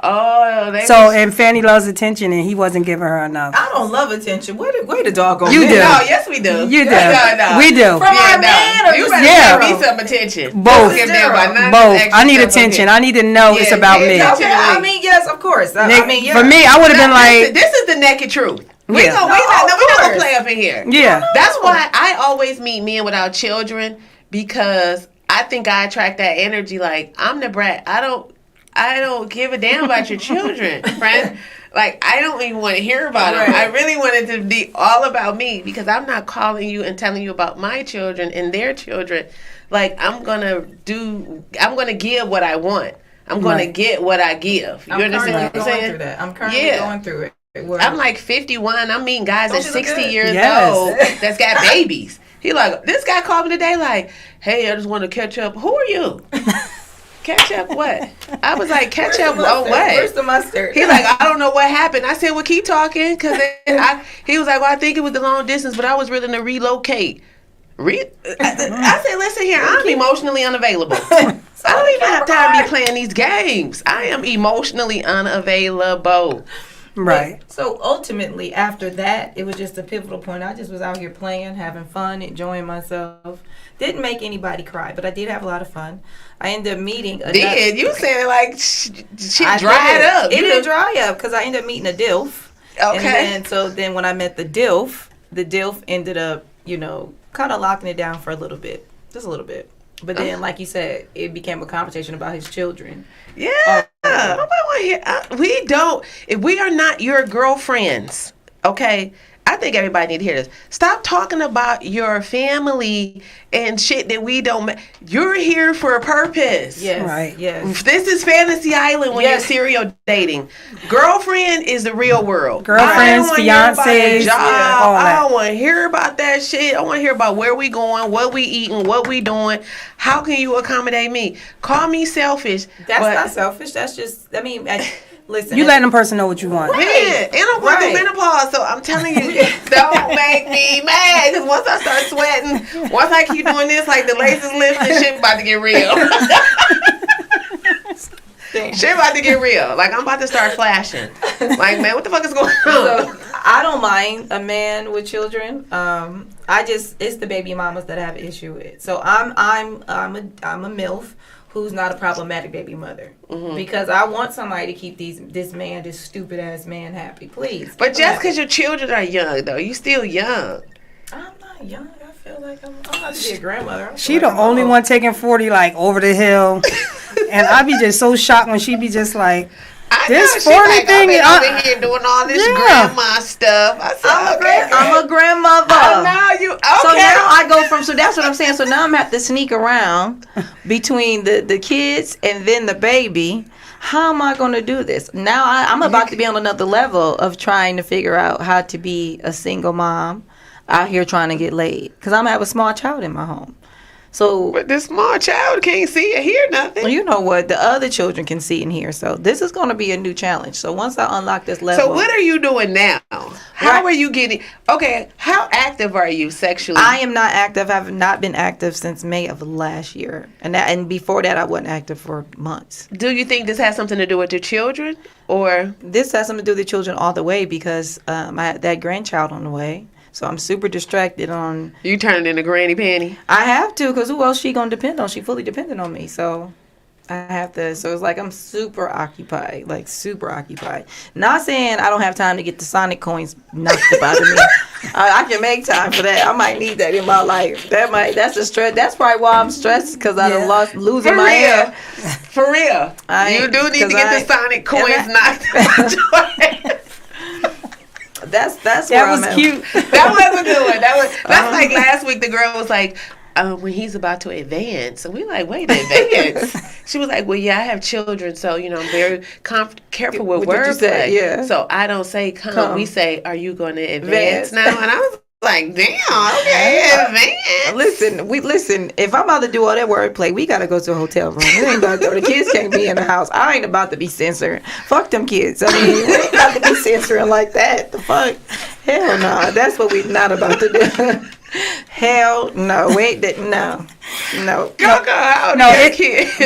Oh, and Fanny loves attention, and he wasn't giving her enough. I don't love attention. Where the doggone You man? do. No, yes, we do. You do. No. We do. From our man or You just better Yeah. give me some attention. Both. Don't give them about none of Both. this extra I need stuff attention. over I need to know Yeah, it's about yeah, me. yeah. Okay, I mean, yes, of course. Yeah. Yeah. For me, I would have been here. like, This is the naked truth. We Yeah. not gonna play up in here. yeah. That's why I always meet men without children, because I think I attract that energy. Like, I'm the brat. I don't give a damn about your children, friend. Like, I don't even want to hear about them. I really want it to be all about me, because I'm not calling you and telling you about my children and their children. Like, I'm gonna give what I want. I'm gonna get what I give. You understand what I'm saying? I'm currently going through it. I'm like 51. I'm meeting guys Don't at you look 60 good? years Yes. old that's got babies. He like, this guy called me today like, hey, I just want to catch up. Who are you? Ketchup what? I was like, ketchup on what? Where's the mustard? He like, I don't know what happened. I said, well, keep talking. Because he was like, well, I think it was the long distance, but I was willing to relocate. I said, listen here, I'm emotionally unavailable. I don't even have time to be playing these games. I am emotionally unavailable. Right. So ultimately, after that, it was just a pivotal point. I just was out here playing, having fun, enjoying myself. Didn't make anybody cry, but I did have a lot of fun. I ended up meeting a... You said it like shit dried up. It didn't dry up because I ended up meeting a DILF. Okay. And then when I met the DILF ended up, kind of locking it down for a little bit. Just a little bit. But then, like you said, it became a conversation about his children. Yeah. We don't. If we are not your girlfriends, okay? I think everybody need to hear this. Stop talking about your family and shit that we don't. You're here for a purpose. Yes. Right. Yes. This is Fantasy Island when you're serial dating. Girlfriend is the real world. Girlfriends, fiancés, job. all that. I don't want to hear about that shit. I want to hear about where we going, what we eating, what we doing. How can you accommodate me? Call me selfish. That's not selfish. That's just, listen. You letting a person know what you want. Man, and I'm going through menopause, so I'm telling you, don't make me mad. Because once I start sweating, once I keep doing this, like the laces lifting, shit about to get real. Shit about to get real. Like, I'm about to start flashing. Like, man, what the fuck is going on? So, I don't mind a man with children. It's the baby mamas that I have an issue with. So I'm a MILF who's not a problematic baby mother. Mm-hmm. Because I want somebody to keep this stupid ass man happy. Please. But just because your children are young, though, you still young. I'm not young. I feel like I'm about to be a grandmother. She the only one taking 40 like over the hill. And I be just so shocked when she be just like, this 40 thing is over here doing all this grandma stuff. I said, I'm a grandmother. Oh, now you okay? So now I go from. So that's what I'm saying. So now I'm have to sneak around between the kids and then the baby. How am I going to do this? Now I'm about to be on another level of trying to figure out how to be a single mom out here trying to get laid because I'm gonna have a small child in my home. So, but this small child can't see or hear nothing. Well, you know what? The other children can see and hear. So this is going to be a new challenge. So once I unlock this level. So what are you doing now? How are you getting? Okay, how active are you sexually? I am not active. I have not been active since May of last year, and before that I wasn't active for months. Do you think this has something to do with your children, or this has something to do with the children all the way because I had that grandchild on the way. So I'm super distracted on... You turned into granny panty? I have to, because who else she going to depend on? She fully dependent on me, so I have to... So it's like I'm super occupied, Not saying I don't have time to get the Sonic coins knocked up out of me. I can make time for that. I might need that in my life. That's a stress. That's probably why I'm stressed, because I done losing my hair. For real. You do need to get the Sonic coins knocked out your head. That was cute. That was a good one. That's like last week. The girl was like, when he's about to advance, and we like, wait, advance? She was like, well, yeah, I have children, so I'm very careful with wordplay. Yeah. So I don't say come. We say, are you going to advance now? And I was like, damn, okay, advance. Listen. If I'm about to do all that wordplay, we gotta go to a hotel room. We ain't about to. The kids can't be in the house. I ain't about to be censoring. Fuck them kids. I mean, we ain't about to be censoring like that. The fuck? Hell no. That's what we not about to do. Hell no. Wait. No.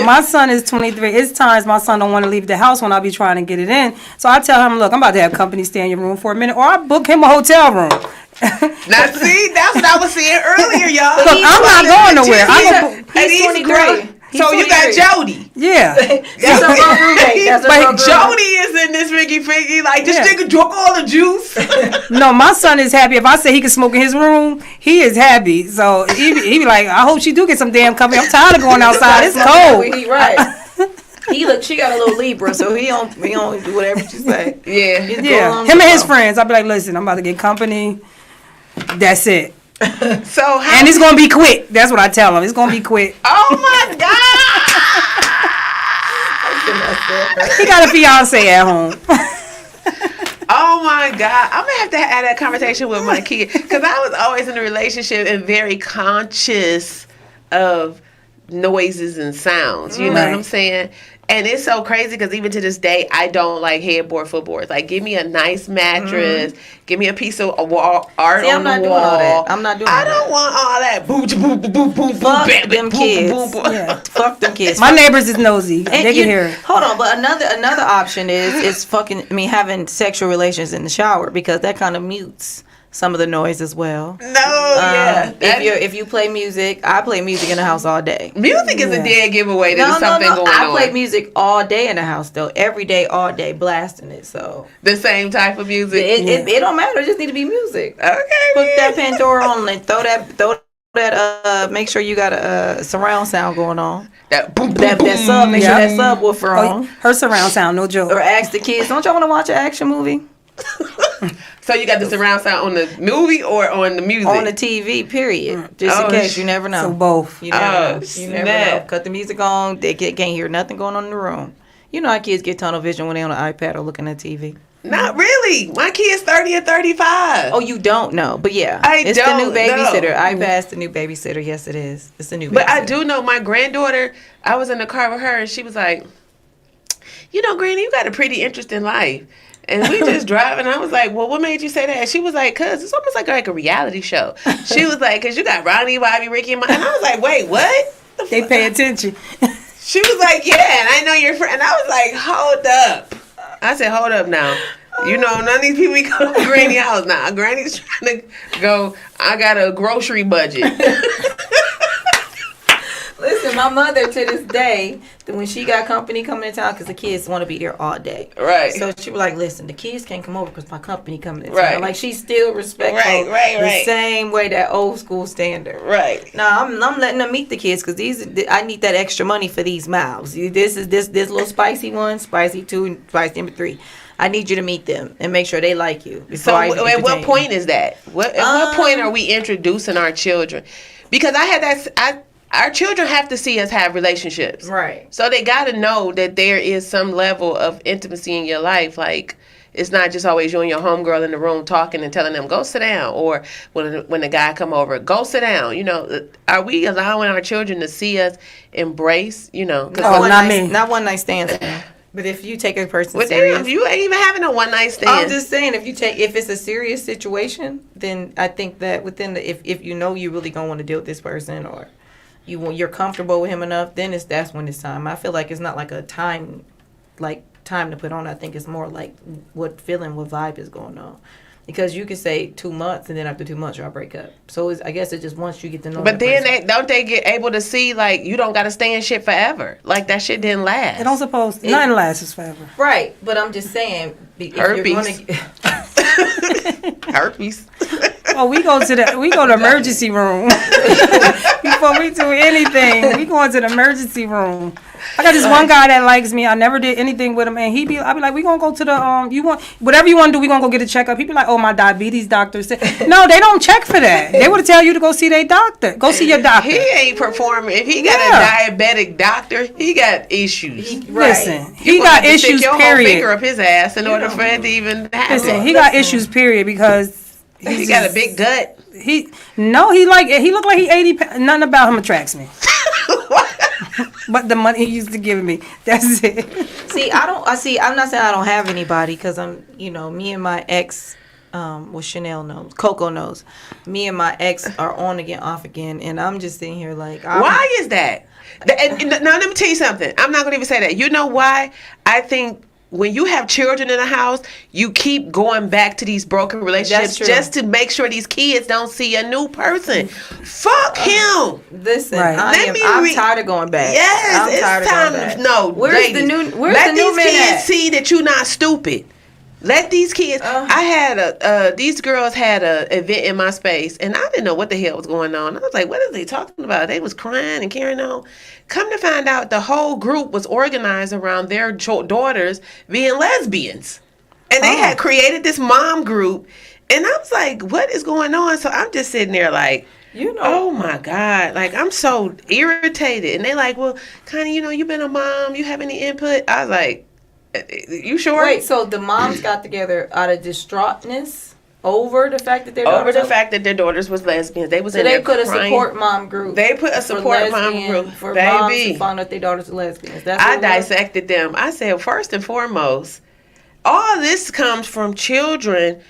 My son is 23. It's times my son don't want to leave the house when I be trying to get it in. So I tell him, look, I'm about to have company stay in your room for a minute, or I book him a hotel room. Now see, that's what I was saying earlier, y'all. Look, I'm not going nowhere. He's 23. So you got Jody. Yeah. That's our roommate. But Jody is in this Ricky Figgy. Like, this nigga drunk all the juice. No, my son is happy. If I say he can smoke in his room, he is happy. So he be like, I hope she do get some damn company. I'm tired of going outside. It's cold. Right. She got a little Libra, so he don't do whatever she say. Yeah. Him and his friends. I'll be like, listen, I'm about to get company. That's it. And it's gonna be quick. That's what I tell him. It's gonna be quick. Oh my God! He got a fiance at home. Oh my God! I'm gonna have to have that conversation with my kid because I was always in a relationship and very conscious of noises and sounds. You know what I'm saying? And it's so crazy because even to this day, I don't like headboard, footboards. Like, give me a nice mattress. Give me a piece of wall art on the wall. Doing all that. I'm not doing all that. I don't want all that. Boom, boom, boom, boom, Fuck bam, them boom, kids. boom, boom, boom. Yeah. Fuck them kids. My neighbors is nosy. They can hear it. Hold on, but another option is having sexual relations in the shower, because that kind of mutes some of the noise as well. If you play music, I play music in the house all day. Music is a dead giveaway. There's something going on. I play music all day in the house though, every day, all day, blasting it. So the same type of music. It don't matter. It just need to be music. Okay. Put that Pandora on and throw that. Make sure you got a surround sound going on. That boom, boom, boom. Make sure that subwoofer on. Her surround sound, no joke. Or ask the kids, don't y'all want to watch an action movie? So you got the surround sound on the movie or on the music? On the TV, period. Just in case, you never know. So both. You never know. You never know. Cut the music on. They can't hear nothing going on in the room. You know how kids get tunnel vision when they're on an iPad or looking at TV. Not really. My kid's 30 and 35. Oh, you don't know. But yeah. It's the new babysitter. iPad's the new babysitter. Yes, it is. It's the new babysitter. But I do know my granddaughter, I was in the car with her and she was like, Granny, you got a pretty interesting life. And we just driving. I was like, well, what made you say that? She was like, cause it's almost like a reality show. She was like, cause you got Ronnie, Bobby, Ricky, and Mike. And I was like, wait, what? They pay attention. She was like, yeah, and I know your friend. And I was like, hold up. I said, hold up now. None of these people go to Granny's house now. Granny's trying to go, I got a grocery budget. Listen, my mother to this day, when she got company coming to town, because the kids want to be there all day. Right. So she was like, listen, the kids can't come over because my company coming to town. Right. Like, she's still respectful the same way, that old school standard. Right. Now, I'm letting them meet the kids because I need that extra money for these mouths. This little spicy one, spicy 2, and spicy number 3. I need you to meet them and make sure they like you. So at what point is that? At what point are we introducing our children? Because our children have to see us have relationships. Right. So they got to know that there is some level of intimacy in your life. Like, it's not just always you and your homegirl in the room talking and telling them, go sit down. Or when the guy come over, go sit down. Are we allowing our children to see us embrace, Not one night stands. But if you take a person serious, you ain't even having a one night stand. I'm just saying, if it's a serious situation, then I think that within if you know you really gonna want to deal with this person, or you're comfortable with him enough, then that's when it's time. I feel like it's not like a time to put on. I think it's more like what vibe is going on. Because you can say 2 months, and then after 2 months, y'all break up. So I guess it's just once you get to know. But then don't they get able to see, like, you don't got to stay in shit forever? Like, that shit didn't last. It don't suppose nothing lasts forever. Right, but I'm just saying. Herpes. Herpes. Oh, we go to the emergency room before we do anything. We go into the emergency room. I got this one guy that likes me. I never did anything with him, and I'll be like, we gonna go to the whatever you want to do. We gonna go get a checkup. He'd be like, oh, my diabetes doctor said. No, they don't check for that. They would tell you to go see their doctor. Go see your doctor. He ain't performing. If he got a diabetic doctor, he got issues. Listen, he got issues. Stick your period. Whole finger up his ass in order for it to even happen. Listen, he got issues. Period. Because he got a big gut. He looked like he 80 pounds. Nothing about him attracts me. But the money he used to give me, that's it. I'm not saying I don't have anybody, because I'm, me and my ex, Chanel knows, Coco knows, me and my ex are on again, off again, and I'm just sitting here like, why is that? Now let me tell you something. I'm not gonna even say that. You know why? I think when you have children in the house, you keep going back to these broken relationships just to make sure these kids don't see a new person. Fuck him. Listen, right. I'm tired of going back. Yes, it's time. No, where's the new men these kids see that you're not stupid. Let these kids. I had these girls had a event in my space, and I didn't know what the hell was going on. I was like, what are they talking about? They was crying and carrying on. Come to find out, the whole group was organized around their daughters being lesbians, and they had created this mom group. And I was like, what is going on? So I'm just sitting there like, oh my God, like I'm so irritated. And they like, well, Connie, you've been a mom. You have any input? I was like, you sure? Wait, so the moms got together out of distraughtness? Over the fact that their daughters was lesbians. They was so in they there put crying. a support mom group. They put a support mom group for baby. moms who found out their daughters are lesbians. That's I dissected them. I said, first and foremost, all this comes from children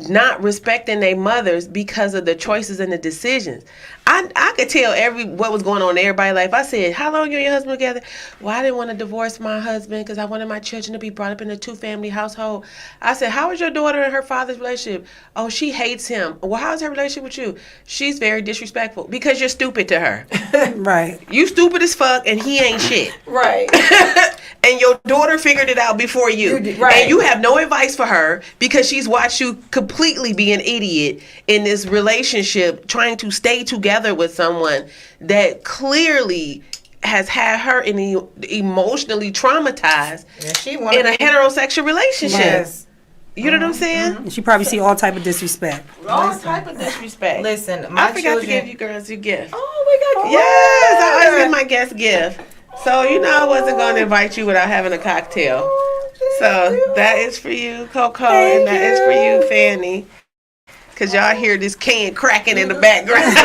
not respecting their mothers because of the choices and the decisions. I could tell what was going on in everybody's life. I said, how long you and your husband together? Well, I didn't want to divorce my husband because I wanted my children to be brought up in a 2-family household. I said, how is your daughter and her father's relationship? Oh, she hates him. Well, how's her relationship with you? She's very disrespectful because you're stupid to her. Right. You stupid as fuck and he ain't shit. Right. And your daughter figured it out before you. Right. And you have no advice for her because she's watched you completely be an idiot in this relationship trying to stay together with someone that clearly has had her emotionally traumatized in a heterosexual relationship. Yes. You know what I'm saying? Mm-hmm. She probably see all type of disrespect. All type of disrespect. Listen, I forgot to give you girls your gift. Oh, we got gifts. Yes, I always get my guest gift. So you know I wasn't going to invite you without having a cocktail. So that is for you, Coco, and that is for you, Fanny. Because y'all hear this can cracking in the background.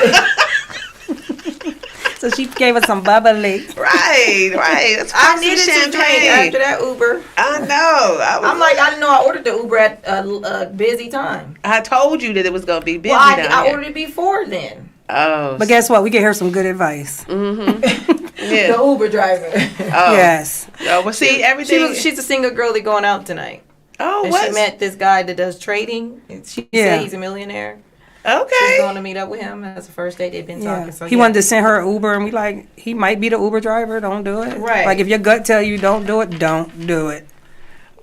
So she gave us some bubbly. Right. I needed some drink after that Uber. I know. I didn't know I ordered the Uber at a busy time. I told you that it was going to be busy. I ordered it before then. Oh. But guess what? We can hear some good advice. Mm-hmm. Yeah. The Uber driver. Oh. Yes. Oh, well, see, everything. She's a single girlie going out tonight. Oh, and she met this guy that does trading. She said he's a millionaire. Okay. She's going to meet up with him. That's the first date they've been talking. So he wanted to send her an Uber, and we like, he might be the Uber driver. Don't do it. Right. Like, if your gut tell you don't do it, don't do it.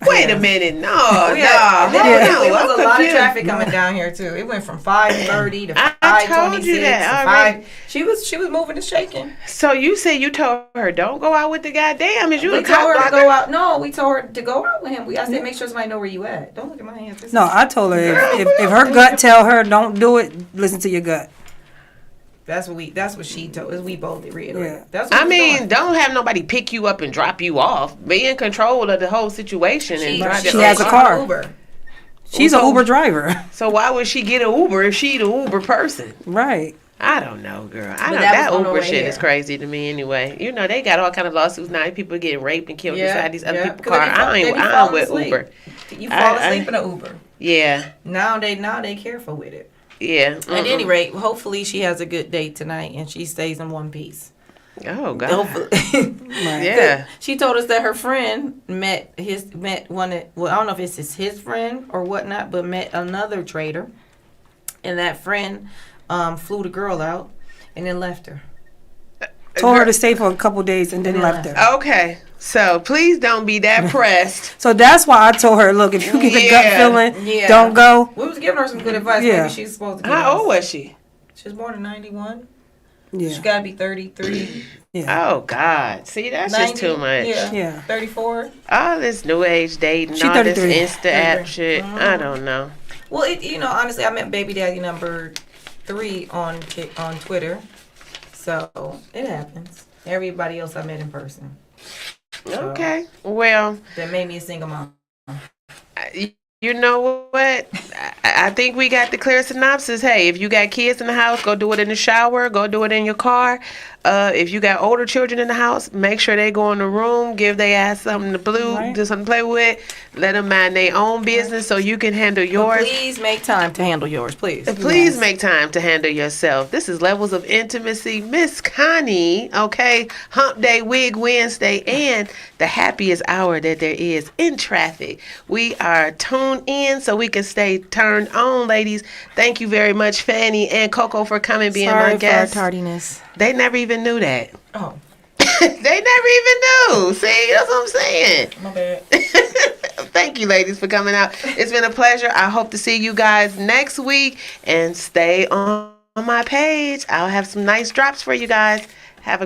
Wait a minute. No. There was a lot of traffic coming down here, too. It went from 5:30 to 5:26 to 5. She was moving and shaking. So you said you told her, don't go out with the goddamn. Is you we told her to go out. No, we told her to go out with him. I said, make sure somebody know where you at. Don't look at my hands. I told her, if her gut tell her don't do it, listen to your gut. That's what she told us. We both reiterated. Yeah. That's what don't have nobody pick you up and drop you off. Be in control of the whole situation. She has a car. Uber. She's an Uber driver. So why would she get an Uber if she the Uber person? Right. I don't know, girl. That Uber shit is crazy to me anyway. You know, they got all kind of lawsuits now. People getting raped and killed inside these other people's cars. I ain't with Uber. You fall asleep in an Uber. Yeah. Now they careful with it. Yeah. At any rate, hopefully she has a good date tonight and she stays in one piece. Oh God. Hopefully. Yeah. She told us that her friend met one. Well, I don't know if it's his friend or whatnot, but met another trader, and that friend flew the girl out and then left her. Told her to stay for a couple days and then left her. Okay. So please don't be that pressed. So that's why I told her, look, if you get the gut feeling, don't go. We was giving her some good advice. Yeah. Maybe she's supposed to. How old was she? She was born in 91. Yeah. She gotta be 33. Yeah. Oh God. See, that's 90, just too much. Yeah. 34. All this new age dating, all this Insta app shit. Mm-hmm. I don't know. Well, honestly, I met baby daddy number 3 on Twitter. So it happens. Everybody else I met in person. Okay. Well, that made me a single mom. You know what? I think we got the clear synopsis. Hey, if you got kids in the house, go do it in the shower. Go do it in your car. If you got older children in the house, make sure they go in the room. Give their ass something to do something to play with. Let them mind their own business so you can handle yours. But please make time to handle yours, please. Please make time to handle yourself. This is Levels of Intimacy. Miss Connie, okay? Hump Day, Wig Wednesday, and the happiest hour that there is in traffic. We are tuned in so we can stay turned on, ladies. Thank you very much, Fanny and Coco, for coming, being my guests. Sorry for our tardiness. They never even knew that. Oh. They never even knew. See, that's what I'm saying. My bad. Thank you, ladies, for coming out. It's been a pleasure. I hope to see you guys next week. And stay on my page. I'll have some nice drops for you guys. Have a great